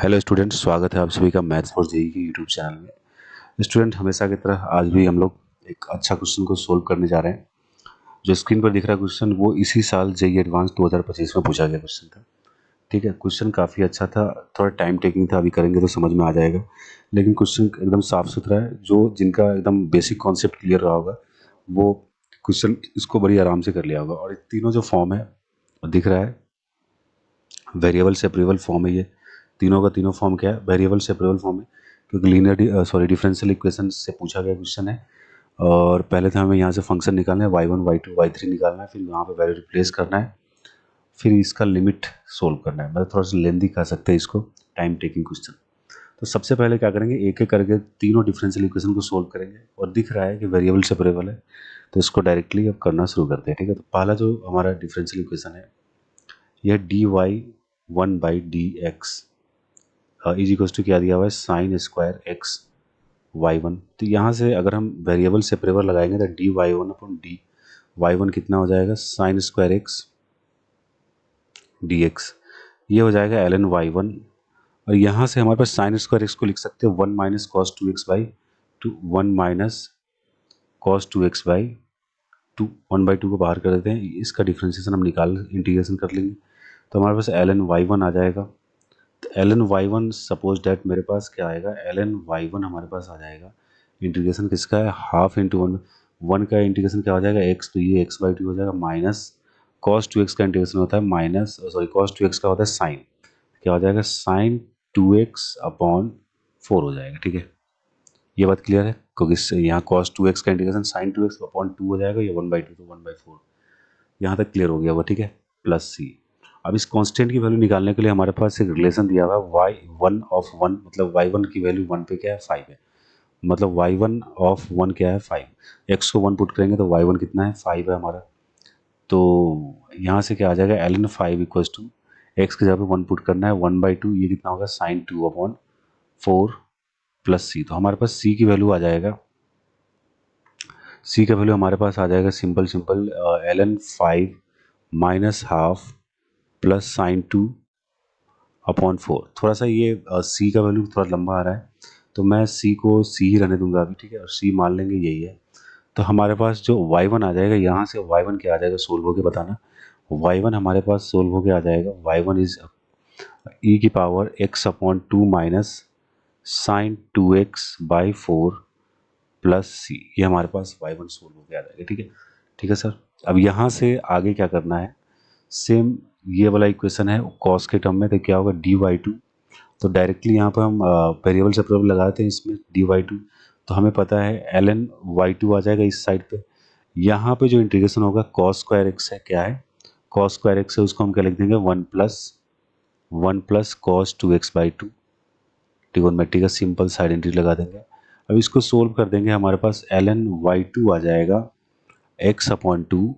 Hello student, स्वागत है आप सभी का मैथ्स फॉर जेईई के यूट्यूब चैनल में। स्टूडेंट, हमेशा की तरह आज भी हम लोग एक अच्छा क्वेश्चन को सोल्व करने जा रहे हैं। जो स्क्रीन पर दिख रहा है क्वेश्चन, वो इसी साल जेईई एडवांस 2025 में पूछा गया क्वेश्चन था। ठीक है, क्वेश्चन काफ़ी अच्छा था, थोड़ा टाइम टेकिंग था, अभी करेंगे तो समझ में आ जाएगा। लेकिन क्वेश्चन एकदम साफ सुथरा है। जो जिनका एकदम बेसिक कॉन्सेप्ट क्लियर रहा होगा वो क्वेश्चन इसको बड़ी आराम से कर लिया होगा। और ये तीनों जो फॉर्म है दिख रहा है, वेरिएबल सेपरेबल फॉर्म है। ये तीनों का तीनों फॉर्म क्या है? वेरिएबल सेपरेबल फॉर्म है, क्योंकि लीनियर डिफरेंशियल इक्वेशन से पूछा गया क्वेश्चन है। और पहले तो हमें यहाँ से फंक्शन निकालना है, y1 y2 y3 निकालना है, फिर यहाँ पे वैल्यू रिप्लेस करना है, फिर इसका लिमिट सोल्व करना है। मतलब थोड़ा सा लेंदी कह सकते हैं इसको, टाइम टेकिंग क्वेश्चन। तो सबसे पहले क्या करेंगे, एक एक करके तीनों डिफरेंशियल इक्वेशन को सोल्व करेंगे। और दिख रहा है कि वेरिएबल सेपरेबल है, तो इसको डायरेक्टली अब करना शुरू करते हैं। ठीक है, तो पहला जो हमारा डिफरेंशियल इक्वेशन है, यह dy1/dx इज इक्वल टू क्या दिया हुआ है, साइन स्क्वायर एक्स y1। तो यहाँ से अगर हम वेरिएबल सेपरेबल लगाएंगे तो dy1/dy1 कितना हो जाएगा, साइन स्क्वायर एक्स dx। ये हो जाएगा ln y1। और यहाँ से हमारे पास साइन स्क्वायर एक्स को लिख सकते हैं 1 minus cos 2x/2, 1 minus cos 2x/2, 1/2 को बाहर कर देते हैं। इसका डिफ्रेंशिएशन हम इंटीग्रेशन कर लेंगे, तो हमारे पास ln y1 आ जाएगा। तो ln y1 सपोज डैट मेरे पास क्या आएगा, ln y1 हमारे पास आ जाएगा, इंटीग्रेशन किसका है, हाफ इंटू वन। वन का इंटीग्रेशन क्या हो जाएगा, x, तो ये x/2 हो जाएगा, माइनस cos 2x का इंटीग्रेशन होता है माइनस cos 2x का होता है साइन, क्या हो जाएगा, साइन 2x/4 हो जाएगा। ठीक है, ये बात क्लियर है, क्योंकि यहाँ cos 2x का इंटीग्रेशन साइन 2x/2 हो जाएगा, ये 1/2 तो 1/4। यहाँ तक क्लियर हो गया वो। ठीक है, प्लस सी। अब इस कांस्टेंट की वैल्यू निकालने के लिए हमारे पास एक रिलेशन दिया हुआ है, y1 मतलब y1 की वैल्यू 1 पे क्या है, 5 है। मतलब y1 क्या है, 5। x को 1 पुट करेंगे तो y1 कितना है, 5 है हमारा। तो यहाँ से क्या आ जाएगा, ln 5 इक्वल्स टू एक्स की जगह पे 1 पुट करना है, 1/2, ये कितना होगा, साइन 2/4 प्लस सी। तो हमारे पास सी की वैल्यू आ जाएगा, सी का वैल्यू हमारे पास आ जाएगा simple simple ln 5 minus half plus sign 2/4। थोड़ा सा ये सी का वैल्यू थोड़ा लंबा आ रहा है, तो मैं सी को सी ही रहने दूंगा अभी। ठीक है, और सी मान लेंगे यही है। तो हमारे पास जो y1 आ जाएगा, यहाँ से y1 क्या आ जाएगा, सोल्व होके बताना। y1 हमारे पास सोल्व होके आ जाएगा, y1 इज e की power x/2 minus sine 2x/4 plus C. ये हमारे पास y1 सोल्व होके आ जाएगा। ठीक है, ठीक है सर। अब यहाँ से आगे क्या करना है, सेम ये वाला इक्वेशन है कॉस के टर्म में, तो क्या होगा, dy2। तो डायरेक्टली यहाँ पर हम वेरिएबल सेपरेबल लगाते हैं इसमें dy2, तो हमें पता है ln y2 आ जाएगा इस साइड पे। यहाँ पे जो इंटीग्रेशन होगा कॉस स्क्वायर एक्स है, क्या है, कॉस स्क्वायर एक्स है, उसको हम क्या लिख देंगे, 1 प्लस कॉस 2x/2। ट्रिगोनोमेट्री का सिंपल साइड इंटीग्रल लगा देंगे। अब इसको सोल्व कर देंगे, हमारे पास ln y2 आ जाएगा x/2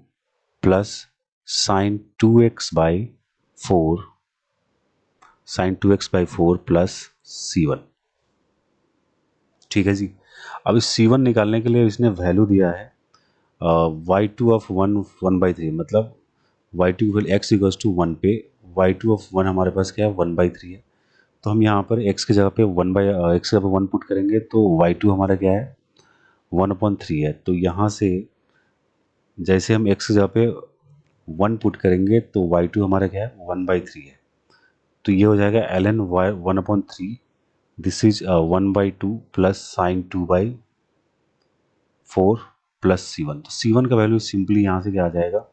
plus sign 2x/4 plus c1। ठीक है जी। अब इस c1 निकालने के लिए इसने वैल्यू दिया है y2 ऑफ 1/3, मतलब y2 equal x equals to 1 पे y2 ऑफ 1 हमारे पास क्या है, 1/3 है। तो हम यहाँ पर x की जगह पे x की जगह पे 1 पुट करेंगे, तो y2 हमारा क्या है, 1/3 है। तो यहाँ से जैसे हम x की जगह पे 1 पुट करेंगे तो y2 हमारा क्या है, 1/3 है। तो ये हो जाएगा ln 1/3, this is 1/2 plus sign 2/4 plus c1। तो c1 का वैल्यू सिंपली यहाँ से क्या आ जाएगा,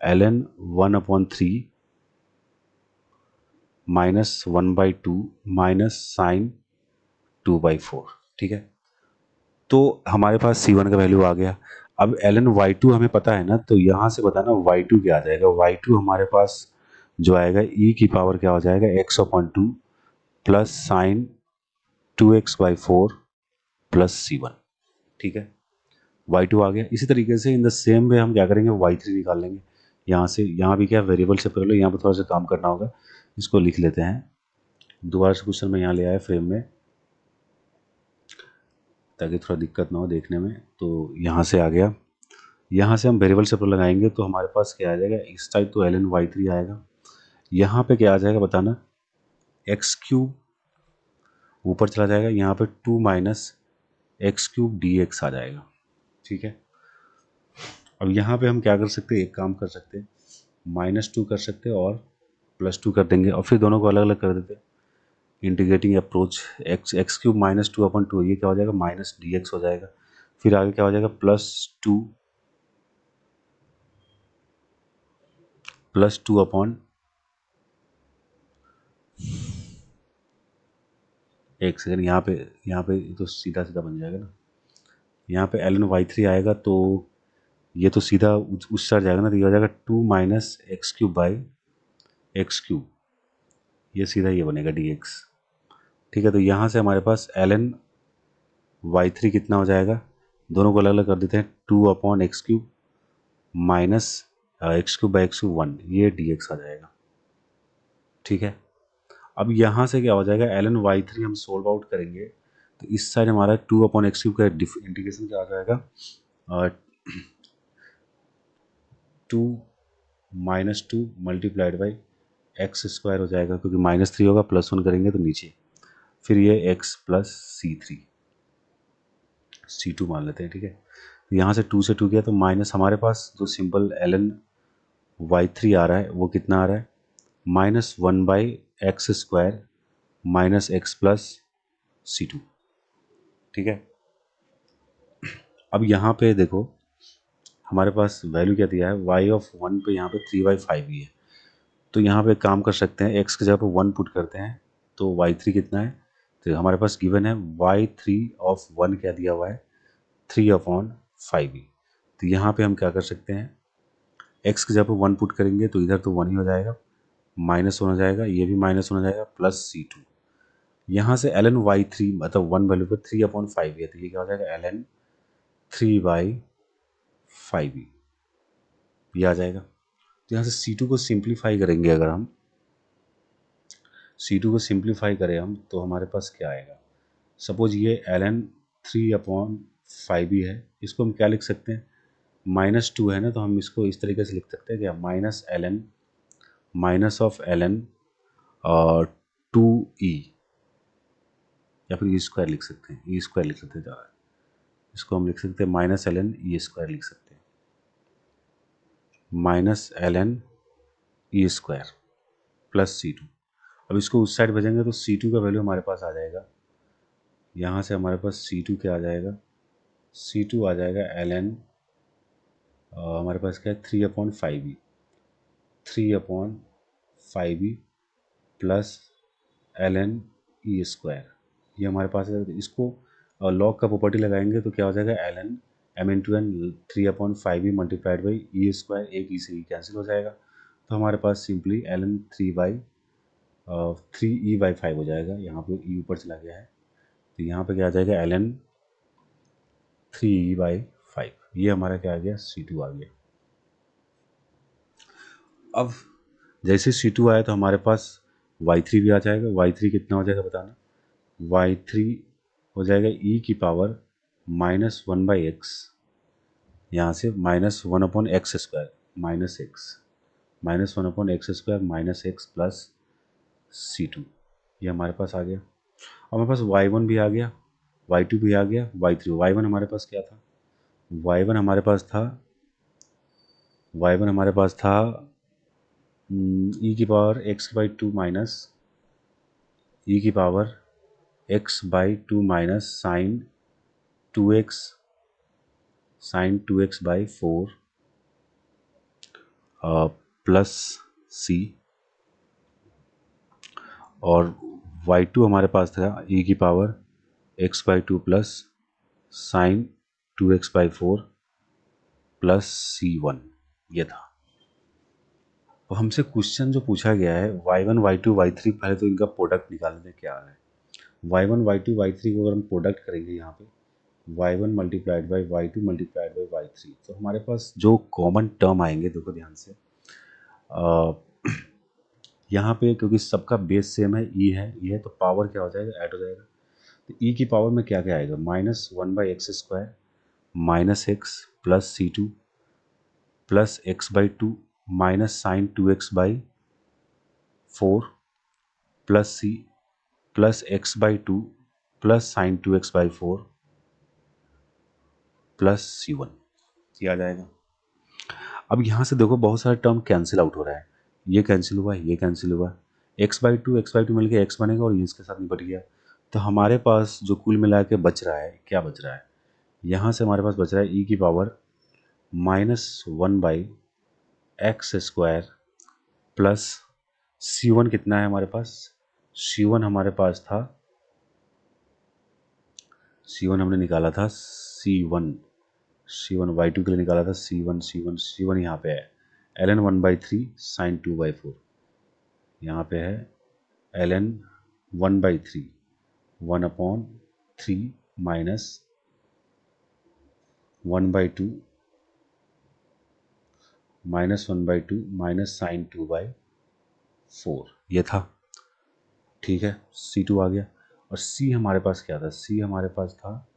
ln 1/3 माइनस 1/2 माइनस साइन 2/4। ठीक है, तो हमारे पास c1 का वैल्यू आ गया। अब ln y2 हमें पता है ना, तो यहाँ से बताना y2 क्या आ जाएगा। y2 हमारे पास जो आएगा, e की पावर क्या हो जाएगा, x/2 plus sign 2x/4 plus c1। ठीक है, y2 आ गया। इसी तरीके से इन द सेम वे हम क्या करेंगे, y3 निकाल लेंगे। यहाँ से यहाँ भी क्या वेरिएबल से पहले यहाँ पर थोड़ा सा काम करना होगा, इसको लिख लेते हैं। दोबारा से क्वेश्चन में यहाँ ले आया फ्रेम में, ताकि थोड़ा दिक्कत ना हो देखने में। तो यहाँ से आ गया, यहाँ से हम वेरिएबल से लगाएंगे तो हमारे पास क्या आ जाएगा, इस टाइप तो ln y3 आएगा। यहाँ पे क्या आ जाएगा बताना, x³ ऊपर चला जाएगा, यहाँ पे 2 minus x cube d x आ जाएगा। ठीक है, अब यहाँ पे हम क्या कर सकते हैं, एक काम कर सकते हैं, -2 कर सकते हैं और +2 कर देंगे और फिर दोनों को अलग अलग कर देते हैं। इंटीग्रेटिंग अप्रोच, एक्स क्यूब -2/2, ये क्या हो जाएगा, माइनस डी एक्स हो जाएगा। फिर आगे क्या हो जाएगा, +2 अपॉन एक सेकेंड, यहाँ पे तो सीधा सीधा बन जाएगा ना, यहाँ पे ln y3 आएगा तो ये तो सीधा उस साइड जाएगा ना, तो ये हो जाएगा 2 minus x cube by x cube, ये सीधा ये बनेगा dx। ठीक है, तो यहाँ से हमारे पास ln y3 कितना हो जाएगा, दोनों को अलग अलग कर देते हैं, 2/x³ माइनस x³/x³, ये dx आ जाएगा। ठीक है, अब यहाँ से क्या हो जाएगा, ln y3 हम सोल्व आउट करेंगे तो इस साइड हमारा 2/x³ का इंटीग्रेशन क्या आ जाएगा, 2 -2 मल्टीप्लाइड बाई x² हो जाएगा, क्योंकि -3 होगा, +1 करेंगे तो नीचे, फिर ये x प्लस C2 मान लेते हैं। ठीक है, यहाँ से 2 से 2 गया तो माइनस, हमारे पास जो सिंपल ln y3 आ रहा है वो कितना आ रहा है, -1/x² minus x plus C2। ठीक है, अब यहाँ पे देखो हमारे पास वैल्यू क्या दिया है, y(1) पे यहाँ पे 3/5 ही है, तो यहाँ पे काम कर सकते हैं, x की जगह पे 1 पुट करते हैं तो y3 कितना है, तो हमारे पास गिवन है y3(1) क्या दिया हुआ है, 3/5 ही। तो यहाँ पे हम क्या कर सकते हैं, x की जगह पे 1 पुट करेंगे तो इधर तो 1 ही हो जाएगा, -1 हो जाएगा, ये भी -1 हो जाएगा, प्लस C2। यहाँ से ln y3 मतलब 1 वैल्यू पर 3/5 है, तो ये क्या हो जाएगा, ln3/5 ये आ जाएगा। तो यहाँ से C2 को सिंप्लीफाई करेंगे, अगर हम C2 को सिंप्लीफाई करें हम तो हमारे पास क्या आएगा, सपोज ये ln3/5 ही है, इसको हम क्या लिख सकते हैं, -2 है ना, तो हम इसको इस तरीके से लिख सकते हैं क्या, माइनस ऑफ ln 2e, या फिर e² लिख सकते हैं, e² लिख सकते हैं ज़्यादा, इसको हम लिख सकते हैं -ln e² लिख सकते हैं, -ln e² प्लस C2। अब इसको उस साइड भेजेंगे तो C2 का वैल्यू हमारे पास आ जाएगा, यहाँ से हमारे पास C2 क्या आ जाएगा, C2 आ जाएगा हमारे पास क्या है, 3/5 प्लस ln e², ये हमारे पास है। इसको लॉग का प्रॉपर्टी लगाएंगे तो क्या हो जाएगा, ln m×n 3/5 multiplied by e², एक ई से ई कैंसिल हो जाएगा, तो हमारे पास सिंपली ln 3e/5 हो जाएगा, यहाँ पे e ऊपर चला गया है तो यहाँ पे क्या आ जाएगा, ln 3e/5, ये हमारा क्या आ गया, C2 आ गया। अब जैसे C2 आया तो हमारे पास y3 भी आ जाएगा, y3 कितना हो जाएगा बताना, y3 हो जाएगा e की पावर -1/x, यहाँ से -1/x², -1/x² minus x plus C2, ये हमारे पास आ गया। अब हमारे पास y1 भी आ गया, y2 भी आ गया, y3, y1 हमारे पास क्या था, y1 हमारे पास था e की पावर x/2 माइनस e की power x/2 minus sin 2x/4 plus C, और y2 हमारे पास था e की power x/2 plus sin 2x/4 plus C1, ये था। तो हमसे क्वेश्चन जो पूछा गया है y1 y2 y3, पहले तो इनका प्रोडक्ट निकालने क्या है, y1 y2 y3 को अगर हम प्रोडक्ट करेंगे यहाँ पे y1 multiplied by y2 multiplied by y3, तो हमारे पास जो कॉमन टर्म आएंगे, देखो ध्यान से, यहाँ पे क्योंकि सबका बेस सेम है, ई है तो पावर क्या हो जाएगा, ऐड हो जाएगा, तो ई की पावर में क्या क्या आएगा, -1/x² minus x plus C2 plus x/2 minus sin 2x/4 plus C, plus x by two plus sign 2x/4 plus C1, ये आ जाएगा। अब यहाँ से देखो बहुत सारे टर्म कैंसिल आउट हो रहा है, ये कैंसिल हुआ, ये कैंसिल हुआ, x/2 मिल गया, x बनेगा और ये इसके साथ निपट गया। तो हमारे पास जो कुल मिला के बच रहा है, क्या बच रहा है, यहाँ से हमारे पास बच रहा है e⁻⁻² प्लस C1 कितना है हमारे पास, C1 हमारे पास था, C1 हमने निकाला था C1 y2 के लिए निकाला था C1 यहाँ पे है ln 1/3 sin 2/4, यहाँ पे है ln 1/3 1/3 minus 1/2 minus 1/2 minus sine 2/4, ये था। ठीक है, C2 आ गया। और C हमारे पास क्या था, C हमारे पास था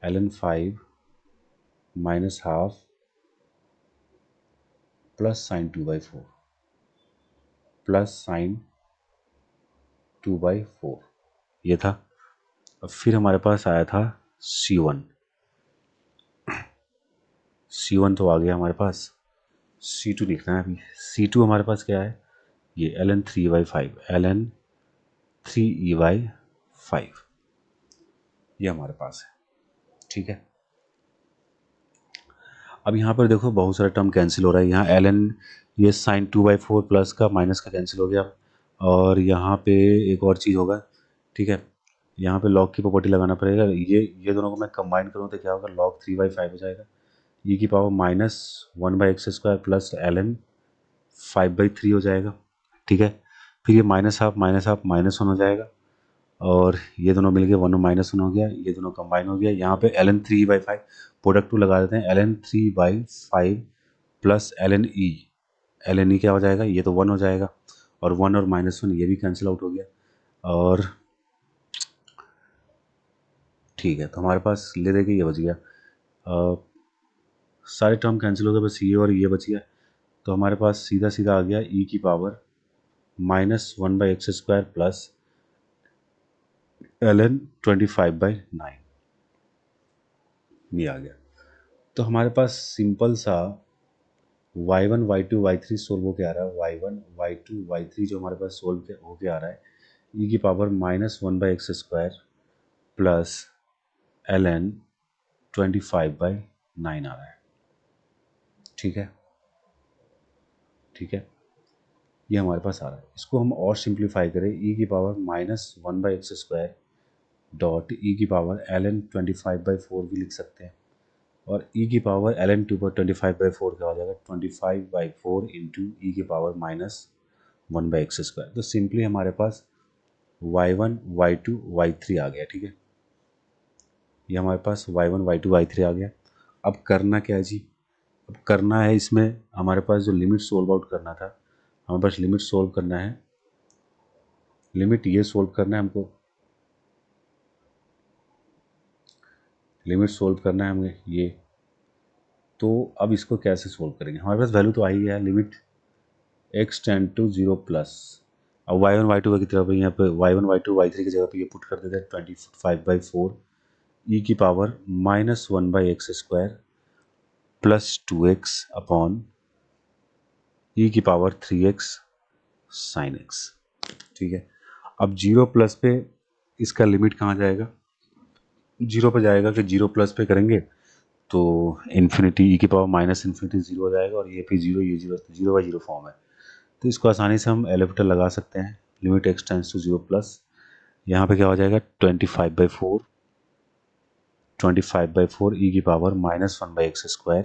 ln 5 minus half plus sign 2/4 plus sign 2/4, ये था। अब फिर हमारे पास आया था C1 तो आ गया हमारे पास। C2 लिखना है अभी। C2 हमारे पास क्या है, ये ln 3/5 ये हमारे पास है। ठीक है, अब यहाँ पर देखो बहुत सारा टर्म कैंसिल हो रहा है। यहाँ ln ये साइन 2/4 प्लस का माइनस का कैंसिल हो गया। और यहाँ पे एक और चीज़ होगा, ठीक है, यहाँ पे लॉग की प्रॉपर्टी लगाना पड़ेगा। ये दोनों को मैं कंबाइन करूँ तो क्या होगा, log 3/5 हो जाएगा, e⁻−1/x² प्लस ln 5/3 हो जाएगा। ठीक है, फिर ये माइनस हाफ -1 हो जाएगा, और ये दोनों मिल गए 1 और -1 हो गया, ये दोनों कंबाइन हो गया। यहाँ पे ln 3/5 प्रोडक्ट 2 लगा देते हैं, ln 3/5 प्लस ln e क्या हो जाएगा, ये तो 1 हो जाएगा, और 1 और -1 ये भी कैंसिल आउट हो गया। और ठीक है, तो हमारे पास ले दे के ये बच गया, सारे टर्म कैंसिल हो गए, बस ये और ये बच गया। तो हमारे पास सीधा सीधा आ गया e⁻−1/x² प्लस ln 25/9, ये आ गया। तो हमारे पास सिंपल सा y1 y2 y3 सोल्व होके आ रहा है, y1 y2 y3 जो हमारे पास सोल्व होके आ रहा है e⁻−1/x² प्लस ln 25/9 आ रहा है। ठीक है, ठीक है, ये हमारे पास आ रहा है। इसको हम और सिंप्लीफाई करें, e⁻−1/x² डॉट e⁻ln 25/4 भी लिख सकते हैं, और e⁻ln 25/4 क्या हो जाएगा, 25/4 इंटू e⁻−1/x²। तो सिंपली हमारे पास y1 y2 y3 आ गया। ठीक है, ये हमारे पास y1 y2 y3 आ गया। अब करना क्या है जी, अब करना है इसमें हमारे पास जो लिमिट सोल्व आउट करना था, हमारे पास लिमिट सोल्व करना है, लिमिट ये सोल्व करना है हमको, लिमिट सोल्व करना है हमें ये। तो अब इसको कैसे सोल्व करेंगे, हमारे पास वैल्यू तो आ ही गया, limit x tend to 0 plus. अब y1 y2 की तरफ यहाँ पे y1 y2 y3 की जगह पे ये पुट कर देते हैं 25/4 e⁻−1/x² plus 2x upon e⁻3x sin x। ठीक है, अब 0 प्लस पे इसका लिमिट कहाँ जाएगा, 0 पे जाएगा, कि 0 प्लस पे करेंगे तो इन्फिनिटी e⁻−∞ 0 हो जाएगा, और ये भी 0, ये 0 फॉर्म है। तो इसको आसानी से हम एलिप्टर लगा सकते हैं, limit x tends to 0 plus, यहाँ पे क्या हो जाएगा 25/4 e⁻−1/x²,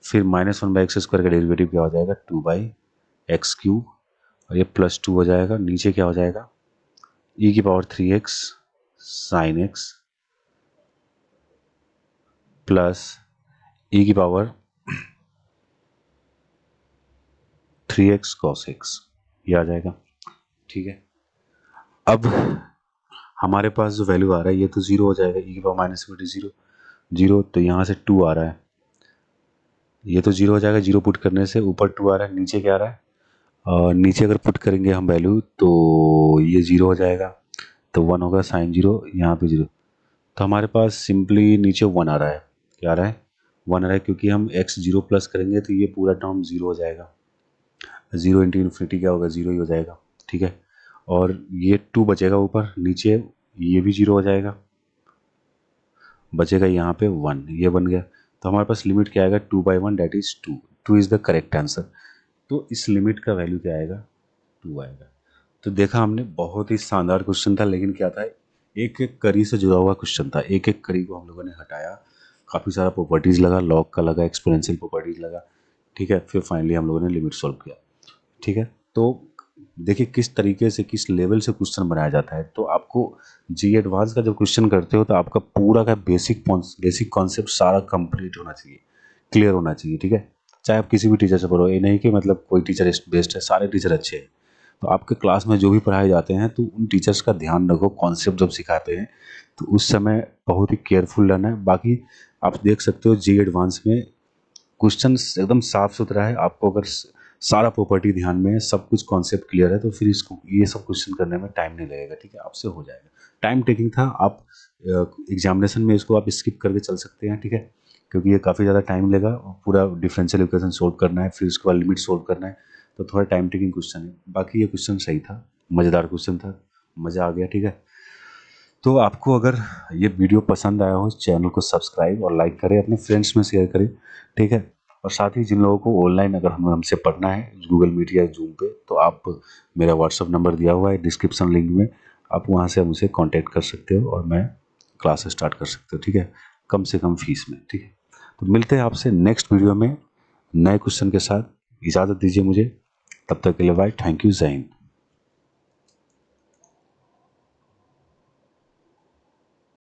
फिर -1/x² का डेरिवेटिव क्या हो जाएगा 2/x³, और ये प्लस 2 हो जाएगा, नीचे क्या हो जाएगा e⁻3x sin x plus e⁻3x cos x, ये आ जाएगा। ठीक है, अब हमारे पास जो वैल्यू आ रहा है ये तो 0 हो जाएगा, e⁻−∞ 0, तो यहाँ से 2 आ रहा है, ये तो 0 हो जाएगा, 0 पुट करने से ऊपर 2 आ रहा है, नीचे क्या आ रहा है नीचे अगर पुट करेंगे हम वैल्यू तो ये 0 हो जाएगा, तो 1 होगा, साइन 0, यहाँ पे 0। तो हमारे पास सिंपली नीचे 1 आ रहा है। क्या आ रहा है? 1 आ रहा है, क्योंकि हम x 0 प्लस करेंगे तो ये पूरा टर्म 0 हो जाएगा। 0 इंटू इन्फिनिटी क्या होगा? 0 ही हो जाएगा। ठीक है, और ये 2 बचेगा ऊपर, नीचे ये भी 0 हो जाएगा, बचेगा यहाँ पे 1, ये बन गया। तो हमारे पास लिमिट क्या आएगा? 2/1 that is 2। 2 is the correct answer. तो इस लिमिट का वैल्यू क्या आएगा? 2 आएगा। तो देखा हमने, बहुत ही शानदार क्वेश्चन था, लेकिन क्या था, एक एक कड़ी से जुड़ा हुआ क्वेश्चन था। एक एक कड़ी को हम लोगों ने हटाया, काफ़ी सारा प्रॉपर्टीज़ लगा, लॉग का लगा, एक्सपोनेंशियल प्रॉपर्टीज़ लगा। ठीक है, फिर फाइनली हम लोगों ने लिमिट सॉल्व किया। ठीक है, तो देखिए किस तरीके से, किस लेवल से क्वेश्चन बनाया जाता है। तो आपको जी एडवांस का जब क्वेश्चन करते हो तो आपका पूरा का बेसिक कॉन्सेप्ट सारा कंप्लीट होना चाहिए, क्लियर होना चाहिए। ठीक है, चाहे आप किसी भी टीचर से पढ़ो, ये नहीं कि मतलब कोई टीचर बेस्ट है, सारे टीचर अच्छे हैं। तो आपके क्लास में जो भी पढ़ाए जाते हैं तो उन टीचर्स का ध्यान रखो, कॉन्सेप्ट जब सिखाते हैं तो उस समय बहुत ही केयरफुल रहना है। बाकी आप देख सकते हो जी एडवांस में क्वेश्चन एकदम साफ सुथरा है। आपको अगर सारा प्रॉपर्टी ध्यान में है, सब कुछ कॉन्सेप्ट क्लियर है, तो फिर इसको ये सब क्वेश्चन करने में टाइम नहीं लगेगा। ठीक है, आपसे हो जाएगा। टाइम टेकिंग था, आप एग्जामिनेशन में इसको आप स्किप करके चल सकते हैं। ठीक है, क्योंकि ये काफ़ी ज़्यादा टाइम लेगा, पूरा डिफरेंशियल इक्वेशन सोल्व करना है, फिर उसके बाद लिमिट सोल्व करना है, तो थोड़ा टाइम टेकिंग क्वेश्चन है। बाकी ये क्वेश्चन सही था, मज़ेदार क्वेश्चन था, मज़ा आ गया। ठीक है, तो आपको अगर ये वीडियो पसंद आया हो, चैनल को सब्सक्राइब और लाइक करें, अपने फ्रेंड्स में शेयर करें। ठीक है, और साथ ही जिन लोगों को ऑनलाइन अगर हमसे पढ़ना है गूगल मीट या जूम पे, तो आप, मेरा व्हाट्सअप नंबर दिया हुआ है डिस्क्रिप्शन लिंक में, आप वहाँ से मुझसे कांटेक्ट कर सकते हो और मैं क्लास स्टार्ट कर सकते हो। ठीक है, कम से कम फीस में। ठीक है, तो मिलते हैं आपसे नेक्स्ट वीडियो में नए क्वेश्चन के साथ। इजाज़त दीजिए मुझे, तब तक के लिए बाय, थैंक यू, जय हिंद।